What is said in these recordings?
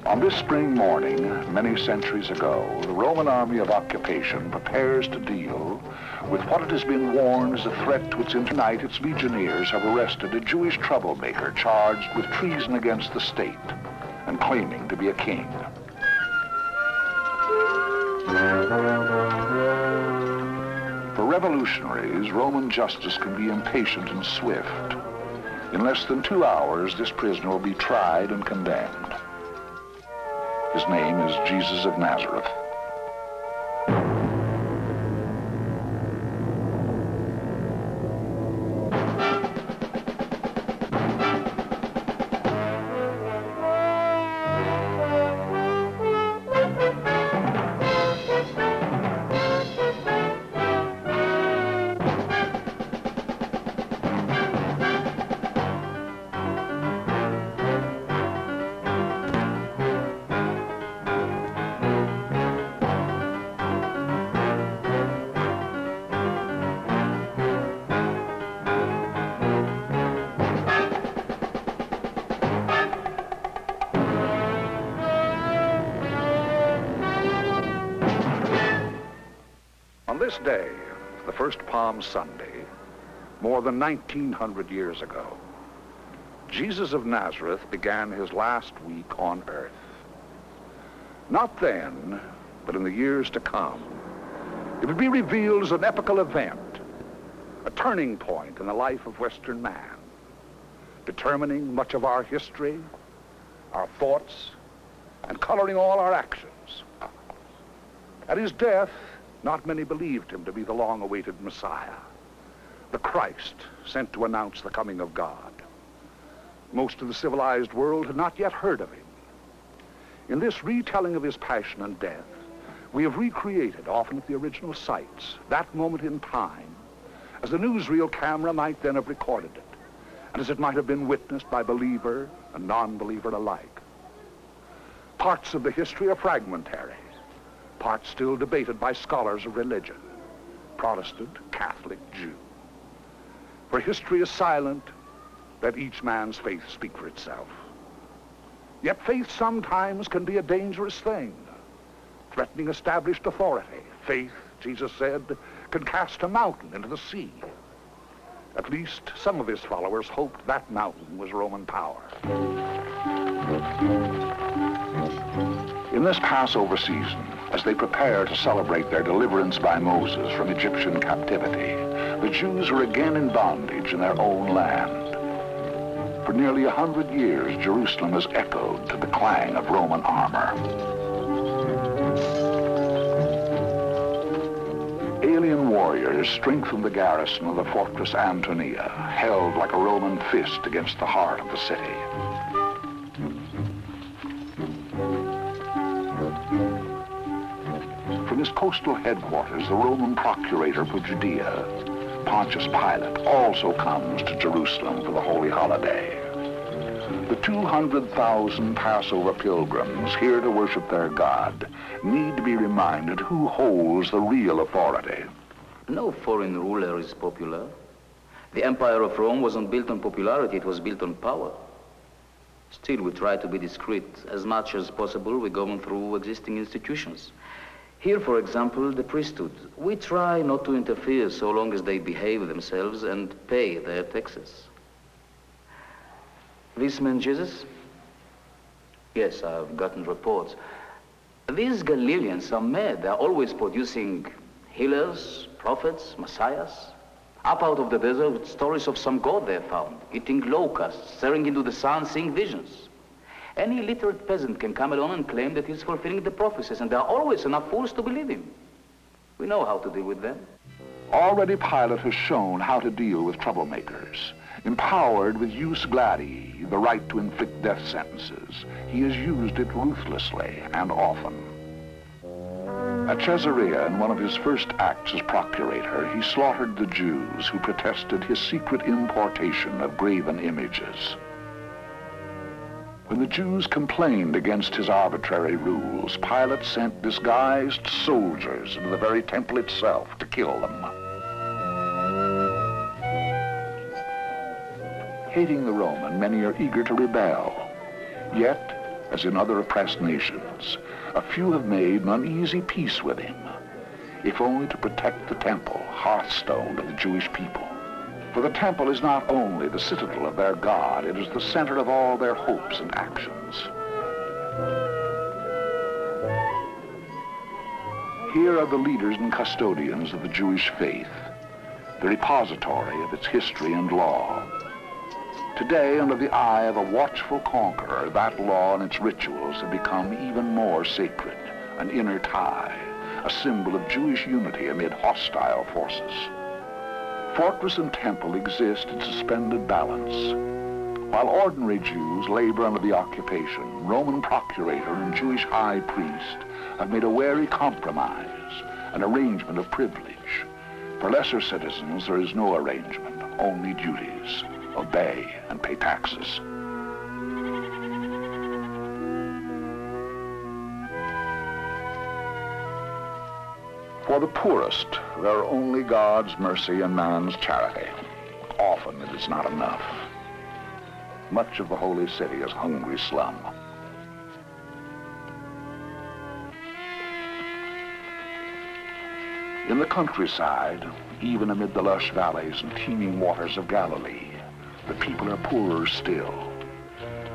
On this spring morning, many centuries ago, the Roman army of occupation prepares to deal with what it has been warned is a threat to its tonight. Its legionnaires have arrested a Jewish troublemaker charged with treason against the state and claiming to be a king. For revolutionaries, Roman justice can be impatient and swift. In less than 2 hours, this prisoner will be tried and condemned. His name is Jesus of Nazareth. On this day, the first Palm Sunday, more than 1900 years ago, Jesus of Nazareth began his last week on earth. Not then, but in the years to come, it would be revealed as an epical event, a turning point in the life of Western man, determining much of our history, our thoughts, and coloring all our actions. At his death, not many believed him to be the long-awaited Messiah, the Christ sent to announce the coming of God. Most of the civilized world had not yet heard of him. In this retelling of his passion and death, we have recreated, often at the original sites, that moment in time, as the newsreel camera might then have recorded it, and as it might have been witnessed by believer and non-believer alike. Parts of the history are fragmentary, parts still debated by scholars of religion, Protestant, Catholic, Jew. For history is silent, let each man's faith speak for itself. Yet faith sometimes can be a dangerous thing, threatening established authority. Faith, Jesus said, can cast a mountain into the sea. At least some of his followers hoped that mountain was Roman power. In this Passover season, as they prepare to celebrate their deliverance by Moses from Egyptian captivity, the Jews are again in bondage in their own land. For nearly 100 years, Jerusalem has echoed to the clang of Roman armor. Alien warriors strengthened the garrison of the fortress Antonia, held like a Roman fist against the heart of the city. From his coastal headquarters, the Roman procurator for Judea, Pontius Pilate, also comes to Jerusalem for the holy holiday. The 200,000 Passover pilgrims here to worship their God need to be reminded who holds the real authority. No foreign ruler is popular. The Empire of Rome wasn't built on popularity, it was built on power. Still, we try to be discreet. As much as possible, we govern through existing institutions. Here, for example, the priesthood. We try not to interfere so long as they behave themselves and pay their taxes. This man Jesus? Yes, I've gotten reports. These Galileans are mad. They're always producing healers, prophets, messiahs. Up out of the desert with stories of some god they found, eating locusts, staring into the sun, seeing visions. Any illiterate peasant can come along and claim that he's fulfilling the prophecies, and there are always enough fools to believe him. We know how to deal with them. Already Pilate has shown how to deal with troublemakers. Empowered with jus gladi, the right to inflict death sentences, he has used it ruthlessly and often. At Caesarea, in one of his first acts as procurator, he slaughtered the Jews who protested his secret importation of graven images. When the Jews complained against his arbitrary rules, Pilate sent disguised soldiers into the very temple itself to kill them. hating the Roman, many are eager to rebel. Yet, as in other oppressed nations, a few have made an uneasy peace with him, if only to protect the temple, hearthstone of the Jewish people. For the temple is not only the citadel of their God, it is the center of all their hopes and actions. Here are the leaders and custodians of the Jewish faith, the repository of its history and law. Today, under the eye of a watchful conqueror, that law and its rituals have become even more sacred, an inner tie, a symbol of Jewish unity amid hostile forces. Fortress and temple exist in suspended balance. While ordinary Jews labor under the occupation, Roman procurator and Jewish high priest have made a wary compromise, an arrangement of privilege. For lesser citizens, there is no arrangement, only duties. Obey and pay taxes. For the poorest, there are only God's mercy and man's charity. Often it is not enough. Much of the holy city is hungry slum. In the countryside, even amid the lush valleys and teeming waters of Galilee, the people are poorer still,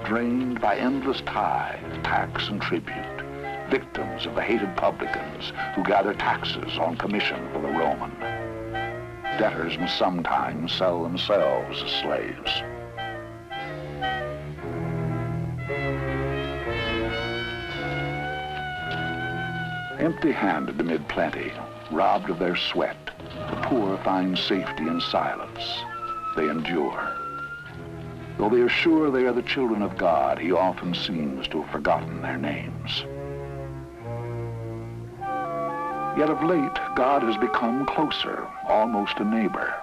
drained by endless tithe, tax, and tribute, victims of the hated publicans who gather taxes on commission for the Roman. Debtors must sometimes sell themselves as slaves. Empty-handed amid plenty, robbed of their sweat, the poor find safety in silence. They endure. Though they are sure they are the children of God, he often seems to have forgotten their names. Yet of late, God has become closer, almost a neighbor.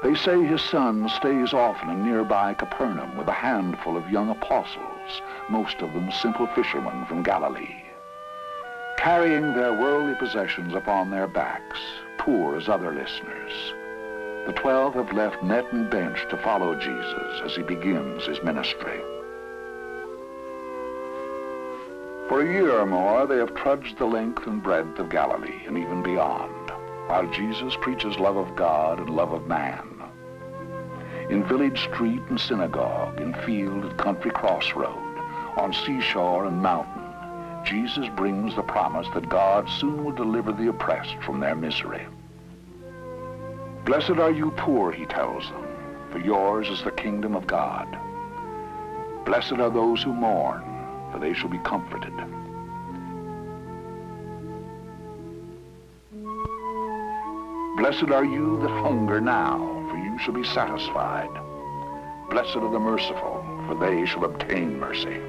They say his son stays often in nearby Capernaum with a handful of young apostles, most of them simple fishermen from Galilee. Carrying their worldly possessions upon their backs, poor as other listeners, the 12 have left net and bench to follow Jesus as he begins his ministry. For a year or more, they have trudged the length and breadth of Galilee and even beyond, while Jesus preaches love of God and love of man. In village street and synagogue, in field and country crossroad, on seashore and mountain, Jesus brings the promise that God soon will deliver the oppressed from their misery. Blessed are you poor, he tells them, for yours is the kingdom of God. Blessed are those who mourn, for they shall be comforted. Blessed are you that hunger now, for you shall be satisfied. Blessed are the merciful, for they shall obtain mercy.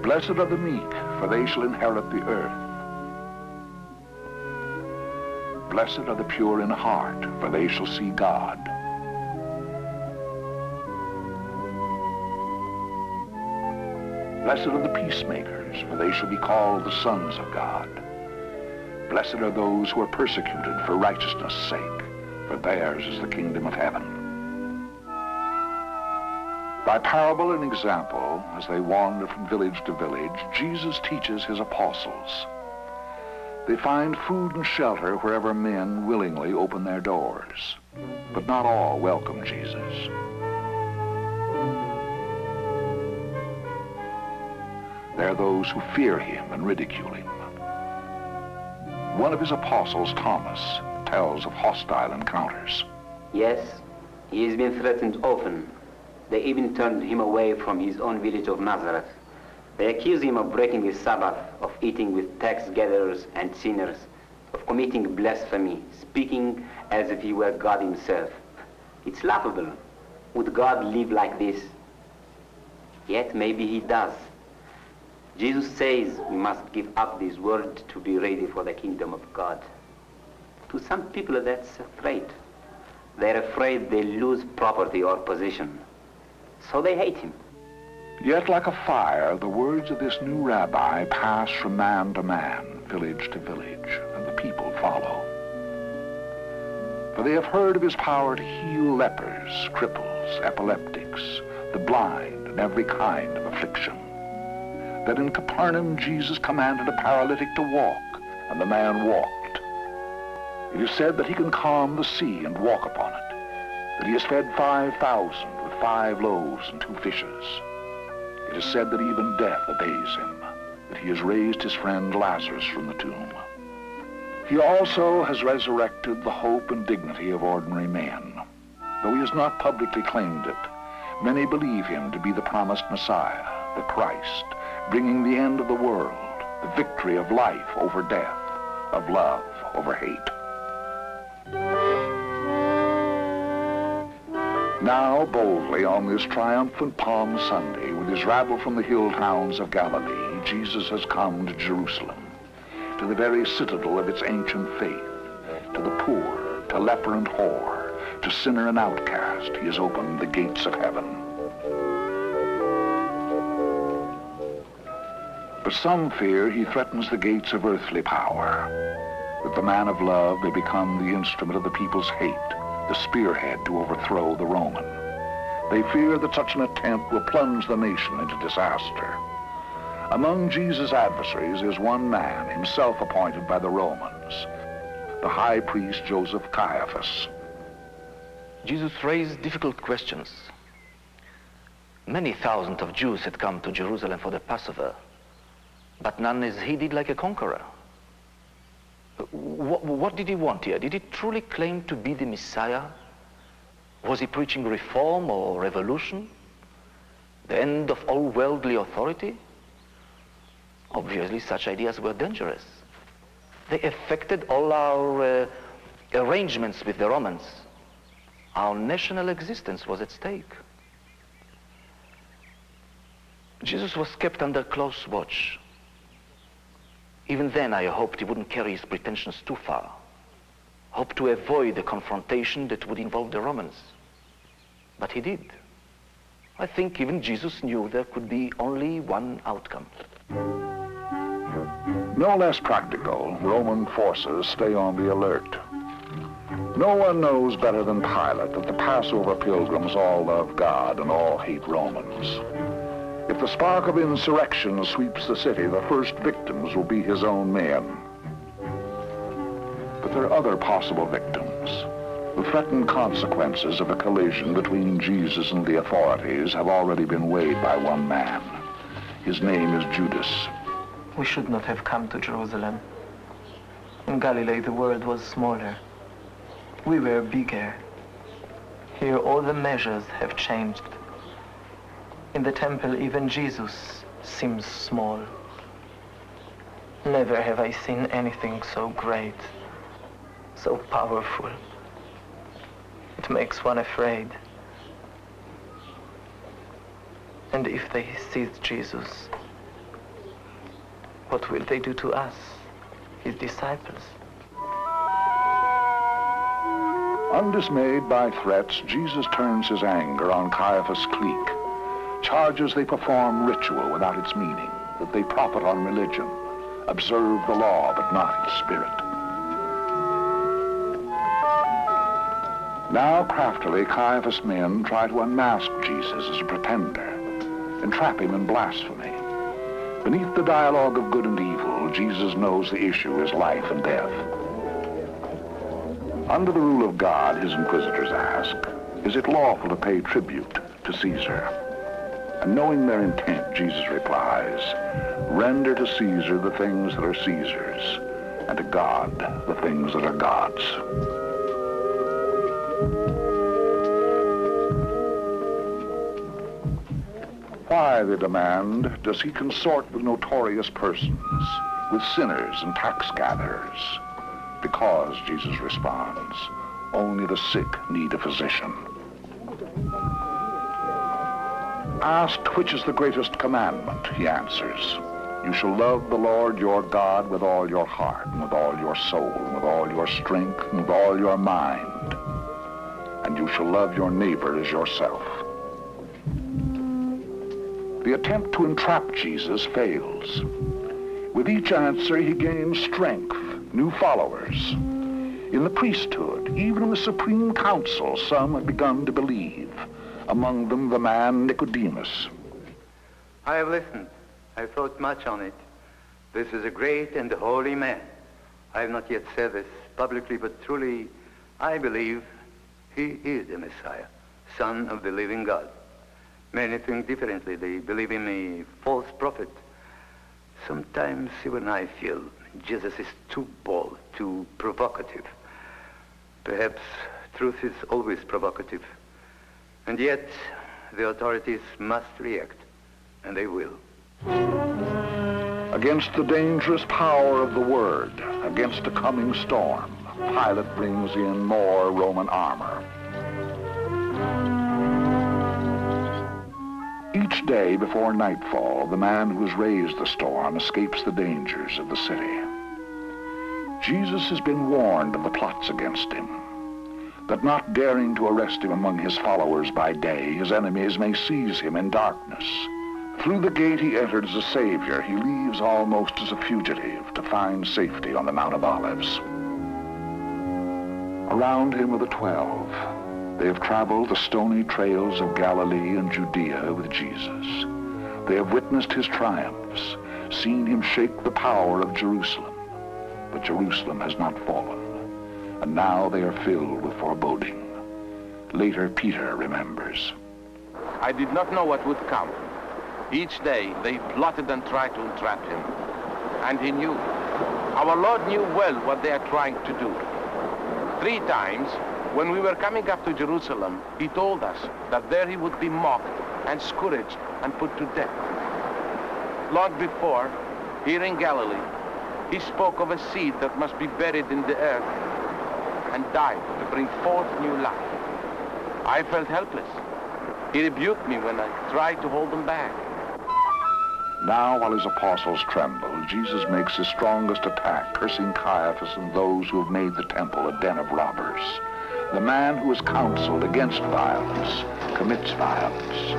Blessed are the meek, for they shall inherit the earth. Blessed are the pure in heart, for they shall see God. Blessed are the peacemakers, for they shall be called the sons of God. Blessed are those who are persecuted for righteousness' sake, for theirs is the kingdom of heaven. By parable and example, as they wander from village to village, Jesus teaches his apostles. They find food and shelter wherever men willingly open their doors. But not all welcome Jesus. There are those who fear him and ridicule him. One of his apostles, Thomas, tells of hostile encounters. Yes, he has been threatened often. They even turned him away from his own village of Nazareth. They accuse him of breaking the Sabbath, of eating with tax gatherers and sinners, of committing blasphemy, speaking as if he were God himself. It's laughable. Would God live like this? Yet maybe he does. Jesus says we must give up this world to be ready for the kingdom of God. To some people that's afraid. They're afraid they lose property or position. So they hate him. Yet like a fire, the words of this new rabbi pass from man to man, village to village, and the people follow. For they have heard of his power to heal lepers, cripples, epileptics, the blind, and every kind of affliction. That in Capernaum Jesus commanded a paralytic to walk, and the man walked. It is said that he can calm the sea and walk upon it, that he has fed 5,000 with 5 loaves and 2 fishes. It is said that even death obeys him, that he has raised his friend Lazarus from the tomb. He also has resurrected the hope and dignity of ordinary men. Though he has not publicly claimed it, many believe him to be the promised Messiah, the Christ, bringing the end of the world, the victory of life over death, of love over hate. Now, boldly on this triumphant Palm Sunday, with his rabble from the hill towns of Galilee, Jesus has come to Jerusalem, to the very citadel of its ancient faith, to the poor, to leper and whore, to sinner and outcast. He has opened the gates of heaven. But some fear he threatens the gates of earthly power, that the man of love may become the instrument of the people's hate, the spearhead to overthrow the Roman. They fear that such an attempt will plunge the nation into disaster. Among Jesus' adversaries is one man, himself appointed by the Romans, the high priest Joseph Caiaphas. Jesus raised difficult questions. Many thousands of Jews had come to Jerusalem for the Passover, but none as he did like a conqueror. What did he want here? Did he truly claim to be the Messiah? Was he preaching reform or revolution? The end of all worldly authority? Obviously, such ideas were dangerous. They affected all our arrangements with the Romans. Our national existence was at stake. Jesus was kept under close watch. Even then, I hoped he wouldn't carry his pretensions too far. Hoped to avoid a confrontation that would involve the Romans. But he did. I think even Jesus knew there could be only one outcome. No less practical, Roman forces stay on the alert. No one knows better than Pilate that the Passover pilgrims all love God and all hate Romans. If the spark of insurrection sweeps the city, the first victims will be his own men. But there are other possible victims. The threatened consequences of a collision between Jesus and the authorities have already been weighed by one man. His name is Judas. We should not have come to Jerusalem. In Galilee, the world was smaller. We were bigger. Here, all the measures have changed. In the temple, even Jesus seems small. Never have I seen anything so great, so powerful. It makes one afraid. And if they seize Jesus, what will they do to us, his disciples? Undismayed by threats, Jesus turns his anger on Caiaphas' clique, charges they perform ritual without its meaning, that they profit on religion, observe the law but not its spirit. Now craftily Caiaphas' men try to unmask Jesus as a pretender, entrap him in blasphemy. Beneath the dialogue of good and evil, Jesus knows the issue is life and death. Under the rule of God, his inquisitors ask, is it lawful to pay tribute to Caesar? And knowing their intent, Jesus replies, render to Caesar the things that are Caesar's, and to God the things that are God's. Why, they demand, does he consort with notorious persons, with sinners and tax gatherers? Because, Jesus responds, only the sick need a physician. Asked which is the greatest commandment, he answers, you shall love the Lord your God with all your heart, and with all your soul, and with all your strength, and with all your mind. And you shall love your neighbor as yourself. The attempt to entrap Jesus fails. With each answer, he gains strength, new followers. In the priesthood, even in the Supreme Council, some have begun to believe. Among them, the man Nicodemus. I have listened. I have thought much on it. This is a great and holy man. I have not yet said this publicly, but truly, I believe he is the Messiah, Son of the living God. Many think differently. They believe in a false prophet. Sometimes even I feel Jesus is too bold, too provocative. Perhaps truth is always provocative. And yet, the authorities must react, and they will. Against the dangerous power of the word, against a coming storm, Pilate brings in more Roman armor. Each day before nightfall, the man who has raised the storm escapes the dangers of the city. Jesus has been warned of the plots against him, that not daring to arrest him among his followers by day, his enemies may seize him in darkness. Through the gate he entered as a savior, he leaves almost as a fugitive to find safety on the Mount of Olives. Around him are the 12. They have traveled the stony trails of Galilee and Judea with Jesus. They have witnessed his triumphs, seen him shake the power of Jerusalem. But Jerusalem has not fallen, and now they are filled with foreboding. Later, Peter remembers. I did not know what would come. Each day they plotted and tried to entrap him. And he knew. Our Lord knew well what they are trying to do. 3 times, when we were coming up to Jerusalem, he told us that there he would be mocked and scourged and put to death. Long before, here in Galilee, he spoke of a seed that must be buried in the earth and died to bring forth new life. I felt helpless. He rebuked me when I tried to hold him back. Now, while his apostles tremble, Jesus makes his strongest attack, cursing Caiaphas and those who have made the temple a den of robbers. The man who has counseled against violence commits violence.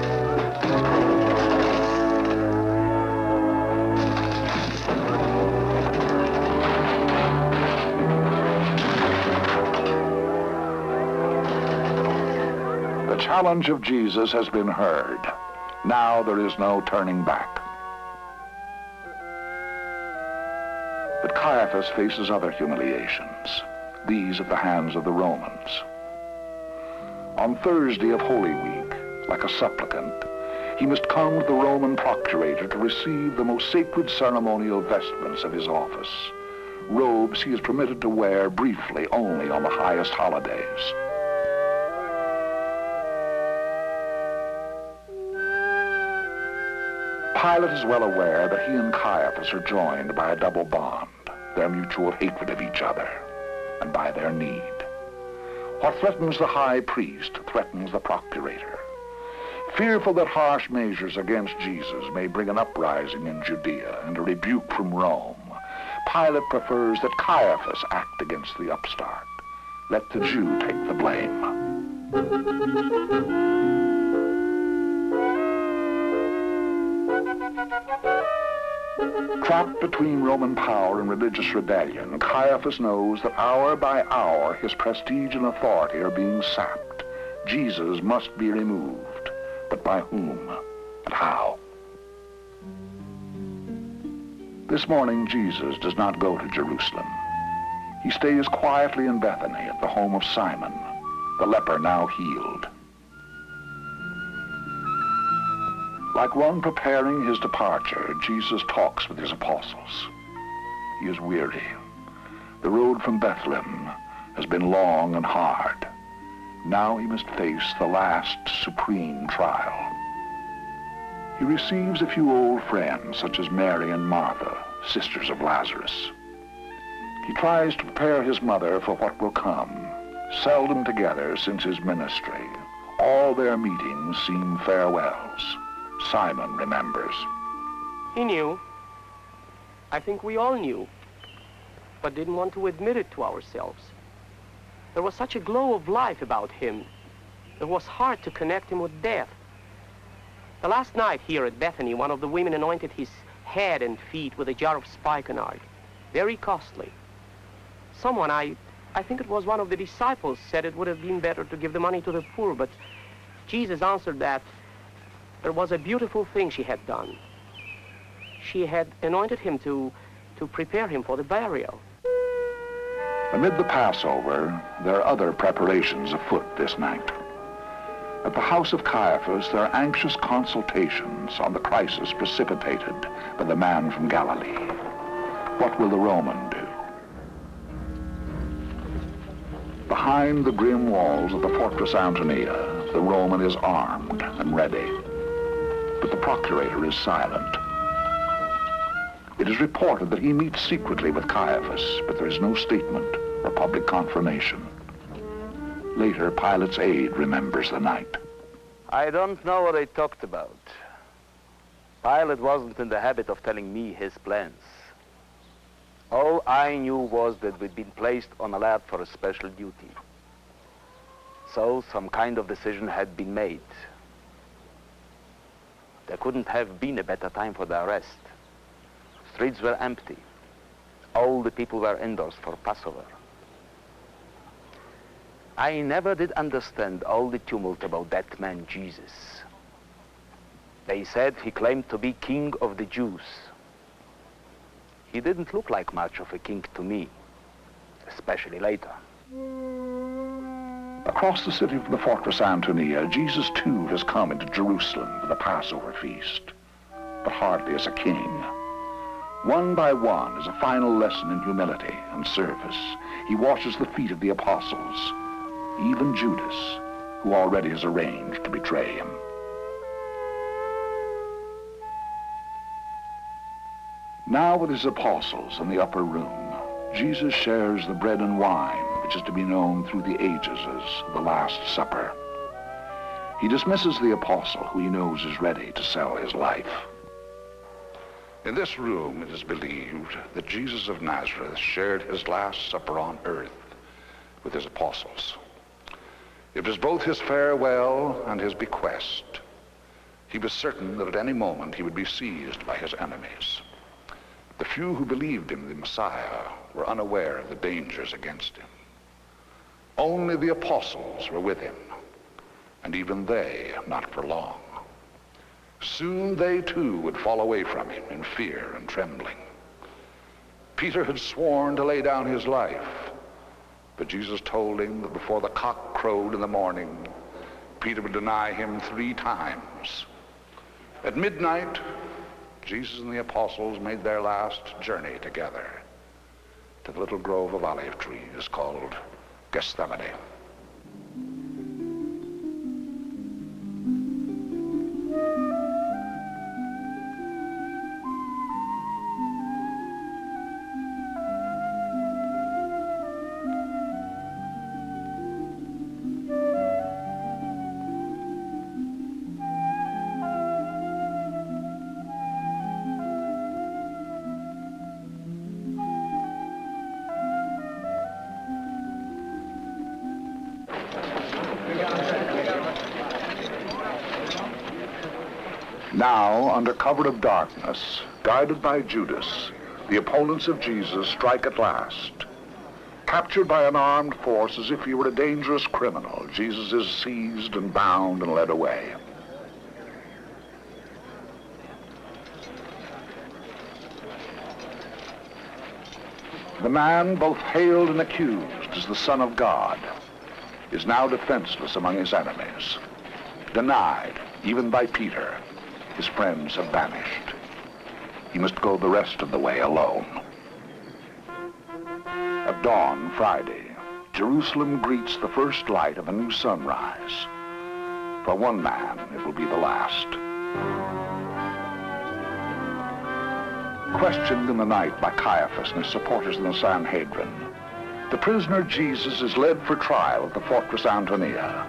The challenge of Jesus has been heard. Now there is no turning back. But Caiaphas faces other humiliations, these at the hands of the Romans. On Thursday of Holy Week, like a supplicant, he must come to the Roman procurator to receive the most sacred ceremonial vestments of his office, robes he is permitted to wear briefly only on the highest holidays. Pilate is well aware that he and Caiaphas are joined by a double bond, their mutual hatred of each other, and by their need. What threatens the high priest threatens the procurator. Fearful that harsh measures against Jesus may bring an uprising in Judea and a rebuke from Rome, Pilate prefers that Caiaphas act against the upstart. Let the Jew take the blame. Trapped between Roman power and religious rebellion, Caiaphas knows that hour by hour his prestige and authority are being sapped. Jesus must be removed. But by whom and how? This morning, Jesus does not go to Jerusalem. He stays quietly in Bethany at the home of Simon, the leper now healed. Like one preparing his departure, Jesus talks with his apostles. He is weary. The road from Bethlehem has been long and hard. Now he must face the last supreme trial. He receives a few old friends, such as Mary and Martha, sisters of Lazarus. He tries to prepare his mother for what will come. Seldom together since his ministry, all their meetings seem farewells. Simon remembers. He knew. I think we all knew, but didn't want to admit it to ourselves. There was such a glow of life about him. It was hard to connect him with death. The last night here at Bethany, one of the women anointed his head and feet with a jar of spikenard. Very costly. Someone I I think it was one of the disciples said it would have been better to give the money to the poor, but Jesus answered that there was a beautiful thing she had done. She had anointed him to prepare him for the burial. Amid the Passover, there are other preparations afoot this night. At the house of Caiaphas, there are anxious consultations on the crisis precipitated by the man from Galilee. What will the Roman do? Behind the grim walls of the Fortress Antonia, the Roman is armed and ready. But the procurator is silent. It is reported that he meets secretly with Caiaphas, but there is no statement or public confirmation. Later, Pilate's aide remembers the night. I don't know what they talked about. Pilate wasn't in the habit of telling me his plans. All I knew was that we'd been placed on alert for a special duty. So some kind of decision had been made. There couldn't have been a better time for the arrest. Streets were empty. All the people were indoors for Passover. I never did understand all the tumult about that man Jesus. They said he claimed to be king of the Jews. He didn't look like much of a king to me, especially later. Across the city from the Fortress Antonia, Jesus too has come into Jerusalem for the Passover feast, but hardly as a king. One by one, as a final lesson in humility and service, he washes the feet of the apostles, even Judas, who already has arranged to betray him. Now with his apostles in the upper room, Jesus shares the bread and wine, which is to be known through the ages as the Last Supper. He dismisses the apostle who he knows is ready to sell his life. In this room, it is believed that Jesus of Nazareth shared his Last Supper on earth with his apostles. It was both his farewell and his bequest. He was certain that at any moment he would be seized by his enemies. The few who believed him the Messiah were unaware of the dangers against him. Only the apostles were with him, and even they not for long. Soon they too would fall away from him in fear and trembling. Peter had sworn to lay down his life, but Jesus told him that before the cock crowed in the morning, Peter would deny him 3 times. At midnight, Jesus and the apostles made their last journey together to the little grove of olive trees called Gethsemane. Now, under cover of darkness, guided by Judas, the opponents of Jesus strike at last. Captured by an armed force as if he were a dangerous criminal, Jesus is seized and bound and led away. The man, both hailed and accused as the Son of God, is now defenseless among his enemies. Denied, even by Peter, his friends have vanished. He must go the rest of the way alone. At dawn, Friday, Jerusalem greets the first light of a new sunrise. For one man, it will be the last. Questioned in the night by Caiaphas and his supporters in the Sanhedrin, the prisoner Jesus is led for trial at the Fortress Antonia.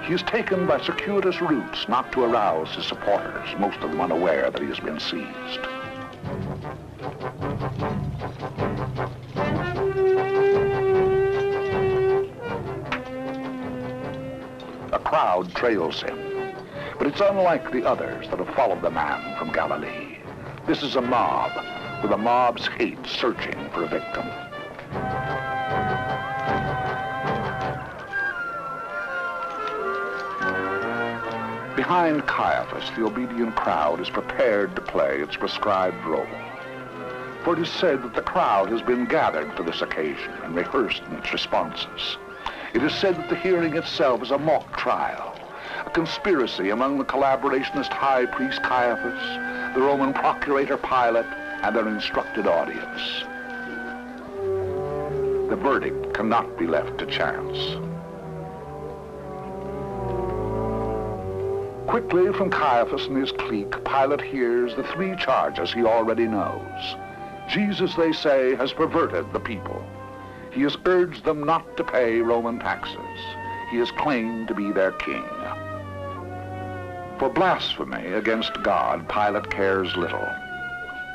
He is taken by circuitous routes not to arouse his supporters, most of them unaware that he has been seized. A crowd trails him, but it's unlike the others that have followed the man from Galilee. This is a mob, with a mob's hate searching for a victim. Behind Caiaphas, the obedient crowd is prepared to play its prescribed role. For it is said that the crowd has been gathered for this occasion and rehearsed in its responses. It is said that the hearing itself is a mock trial, a conspiracy among the collaborationist high priest Caiaphas, the Roman procurator Pilate, and their instructed audience. The verdict cannot be left to chance. Quickly from Caiaphas and his clique, Pilate hears the three charges he already knows. Jesus, they say, has perverted the people. He has urged them not to pay Roman taxes. He has claimed to be their king. For blasphemy against God, Pilate cares little.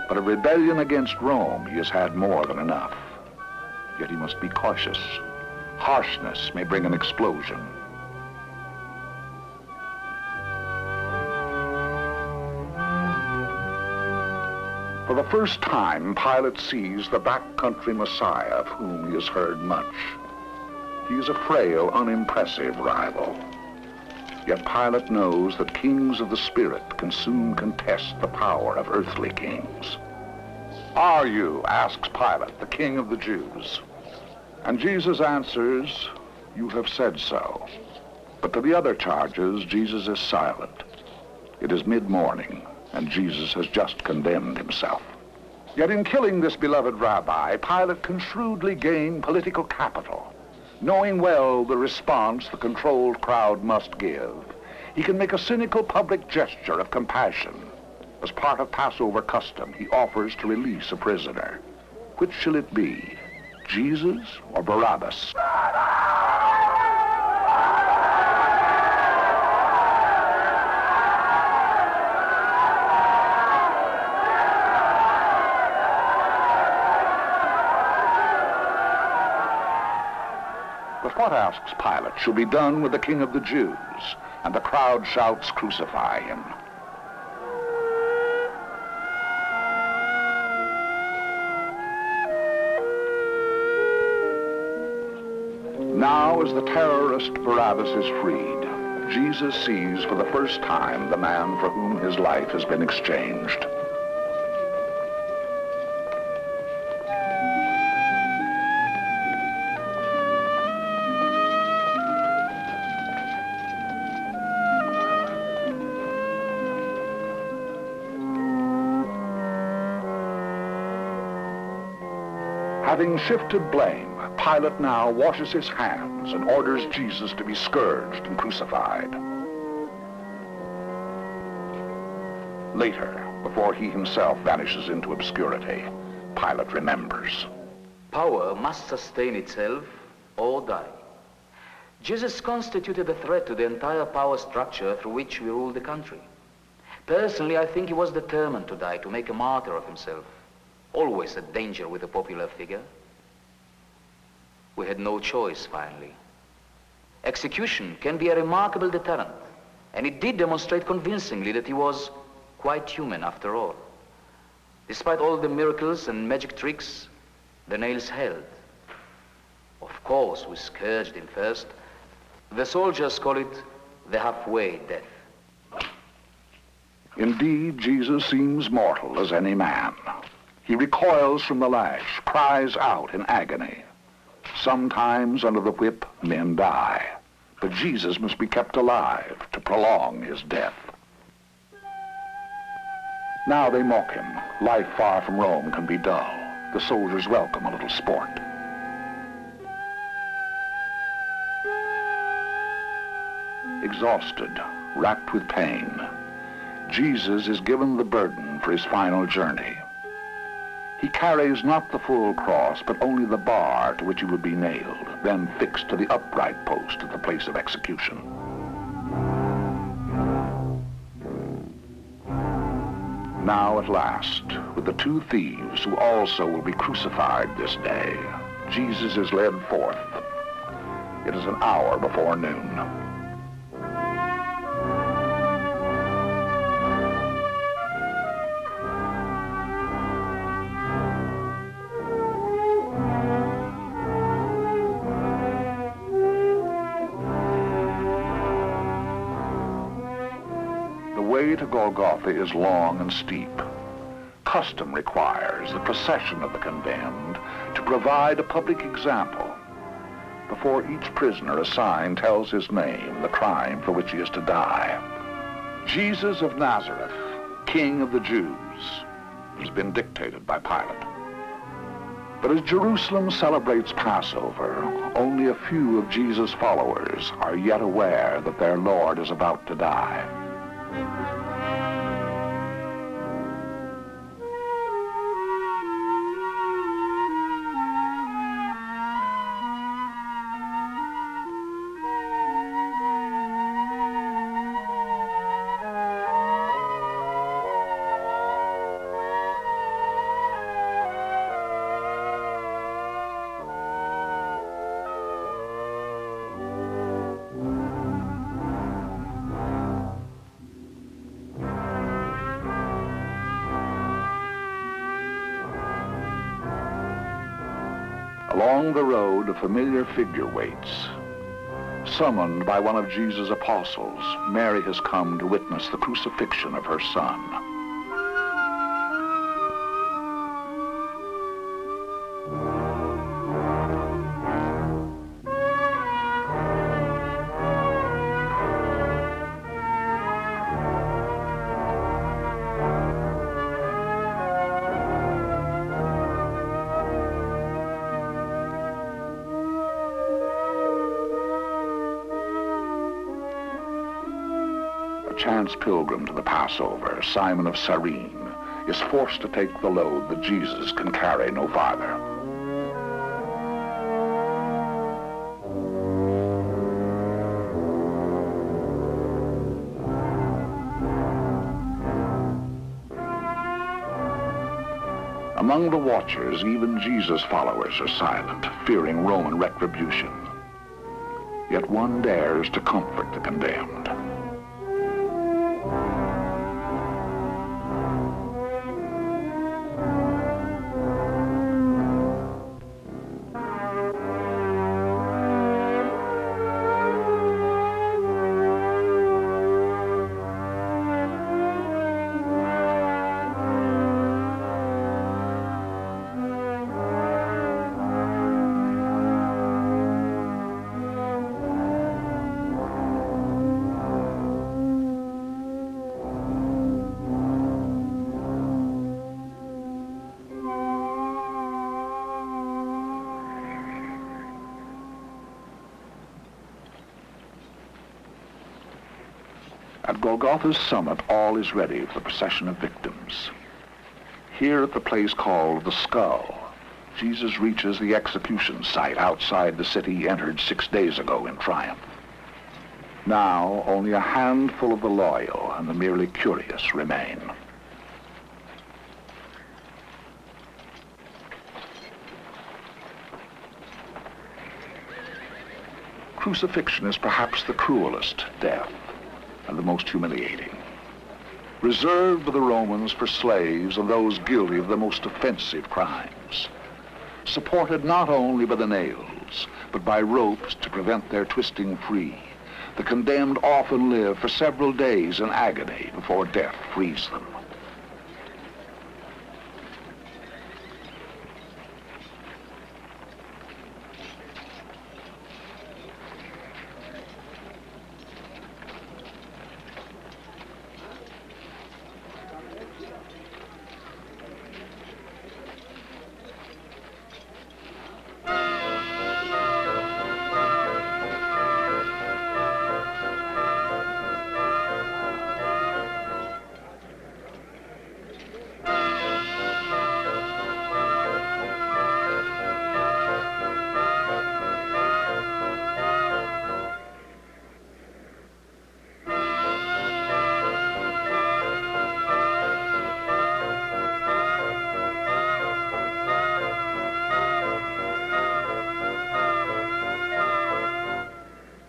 But a rebellion against Rome he has had more than enough. Yet he must be cautious. Harshness may bring an explosion. For the first time, Pilate sees the backcountry Messiah of whom he has heard much. He is a frail, unimpressive rival. Yet Pilate knows that kings of the Spirit can soon contest the power of earthly kings. "Are you," asks Pilate, "the king of the Jews?" And Jesus answers, "You have said so." But to the other charges, Jesus is silent. It is mid-morning, and Jesus has just condemned himself. Yet in killing this beloved rabbi, Pilate can shrewdly gain political capital. Knowing well the response the controlled crowd must give, he can make a cynical public gesture of compassion. As part of Passover custom, he offers to release a prisoner. Which shall it be, Jesus or Barabbas? But what, asks Pilate, shall be done with the King of the Jews? And the crowd shouts, "Crucify him." Now, as the terrorist Barabbas is freed, Jesus sees for the first time the man for whom his life has been exchanged. Having shifted blame, Pilate now washes his hands and orders Jesus to be scourged and crucified. Later, before he himself vanishes into obscurity, Pilate remembers. Power must sustain itself or die. Jesus constituted a threat to the entire power structure through which we rule the country. Personally, I think he was determined to die, to make a martyr of himself. Always a danger with a popular figure. We had no choice, finally. Execution can be a remarkable deterrent, and it did demonstrate convincingly that he was quite human after all. Despite all the miracles and magic tricks, the nails held. Of course, we scourged him first. The soldiers call it the halfway death. Indeed, Jesus seems mortal as any man. He recoils from the lash, cries out in agony. Sometimes under the whip, men die. But Jesus must be kept alive to prolong his death. Now they mock him. Life far from Rome can be dull. The soldiers welcome a little sport. Exhausted, racked with pain, Jesus is given the burden for his final journey. He carries not the full cross, but only the bar to which he would be nailed, then fixed to the upright post at the place of execution. Now at last, with the two thieves who also will be crucified this day, Jesus is led forth. It is an hour before noon. way to Golgotha is long and steep. Custom requires the procession of the condemned to provide a public example before each prisoner assigned tells his name, the crime for which he is to die. Jesus of Nazareth, King of the Jews, has been dictated by Pilate. But as Jerusalem celebrates Passover, only a few of Jesus' followers are yet aware that their Lord is about to die. Along the road, a familiar figure waits. Summoned by one of Jesus' apostles, Mary has come to witness the crucifixion of her son. Chance pilgrim to the Passover, Simon of Cyrene, is forced to take the load that Jesus can carry no farther. Among the watchers, even Jesus' followers are silent, fearing Roman retribution. Yet one dares to comfort the condemned. At Golgotha's summit, all is ready for the procession of victims. Here at the place called the Skull, Jesus reaches the execution site outside the city he entered 6 days ago in triumph. Now, only a handful of the loyal and the merely curious remain. Crucifixion is perhaps the cruelest death and the most humiliating. Reserved by the Romans for slaves and those guilty of the most offensive crimes. Supported not only by the nails, but by ropes to prevent their twisting free, the condemned often live for several days in agony before death frees them.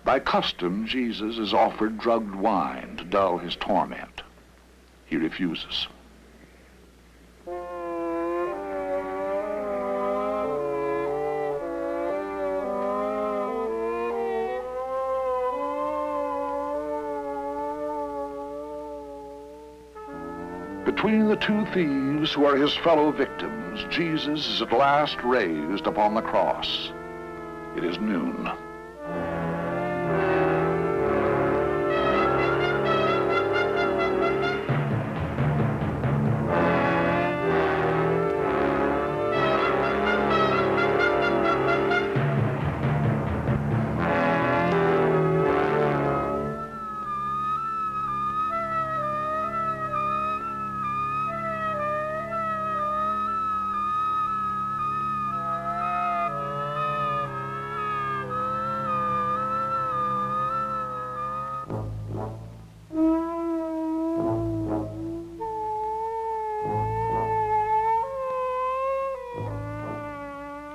By custom, Jesus is offered drugged wine to dull his torment. He refuses. Between the two thieves who are his fellow victims, Jesus is at last raised upon the cross. It is noon.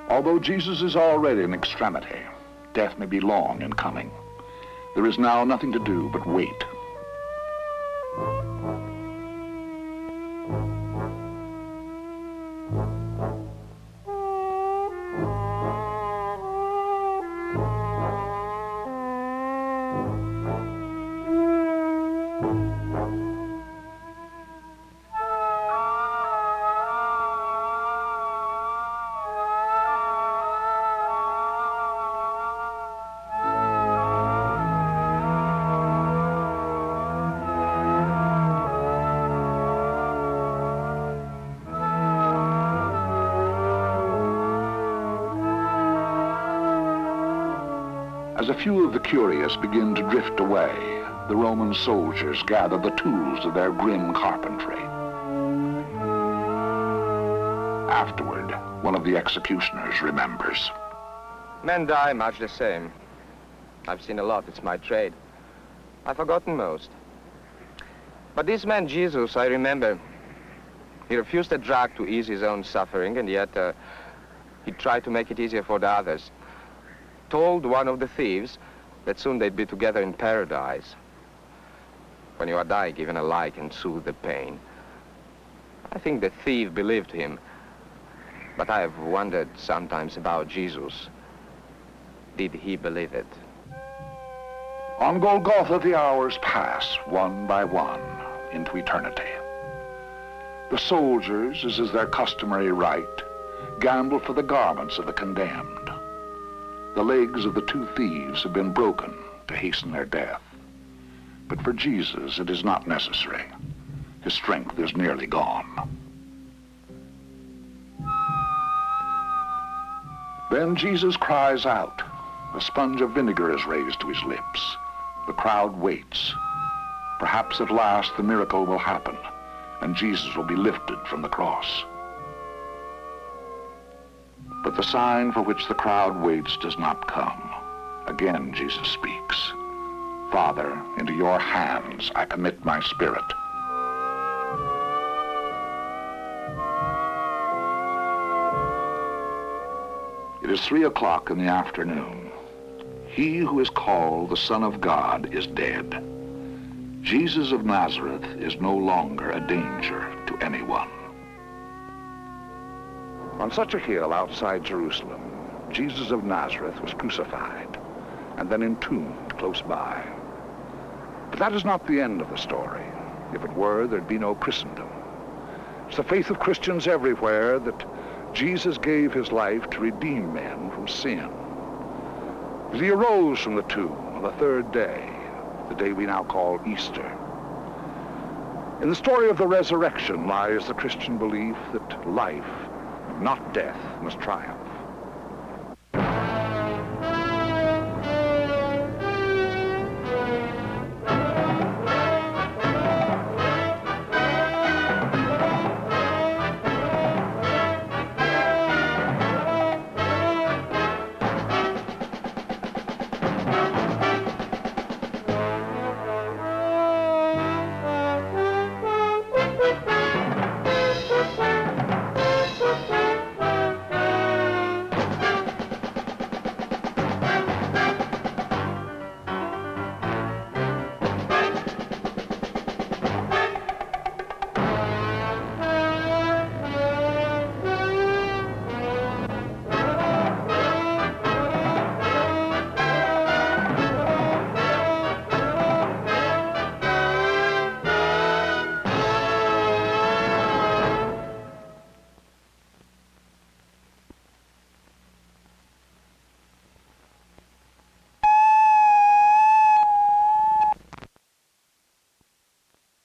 Although Jesus is already in extremity, death may be long in coming. There is now nothing to do but wait. As a few of the curious begin to drift away, the Roman soldiers gather the tools of their grim carpentry. Afterward, one of the executioners remembers. Men die much the same. I've seen a lot, it's my trade. I've forgotten most. But this man Jesus, I remember. He refused a drug to ease his own suffering, and yet he tried to make it easier for the others. Told one of the thieves that soon they'd be together in paradise. When you are dying, even a lie can soothe the pain. I think the thief believed him, but I have wondered sometimes about Jesus. Did he believe it? On Golgotha, the hours pass one by one into eternity. The soldiers, as is their customary right, gamble for the garments of the condemned. The legs of the two thieves have been broken to hasten their death. But for Jesus, it is not necessary. His strength is nearly gone. Then Jesus cries out. A sponge of vinegar is raised to his lips. The crowd waits. Perhaps at last the miracle will happen, and Jesus will be lifted from the cross. But the sign for which the crowd waits does not come. Again, Jesus speaks. Father, into your hands I commit my spirit. It is 3 o'clock in the afternoon. He who is called the Son of God is dead. Jesus of Nazareth is no longer a danger to anyone. On such a hill outside Jerusalem, Jesus of Nazareth was crucified and then entombed close by. But that is not the end of the story. If it were, there'd be no Christendom. It's the faith of Christians everywhere that Jesus gave his life to redeem men from sin. That he arose from the tomb on the third day, the day we now call Easter. In the story of the resurrection lies the Christian belief that life, not death, must triumph.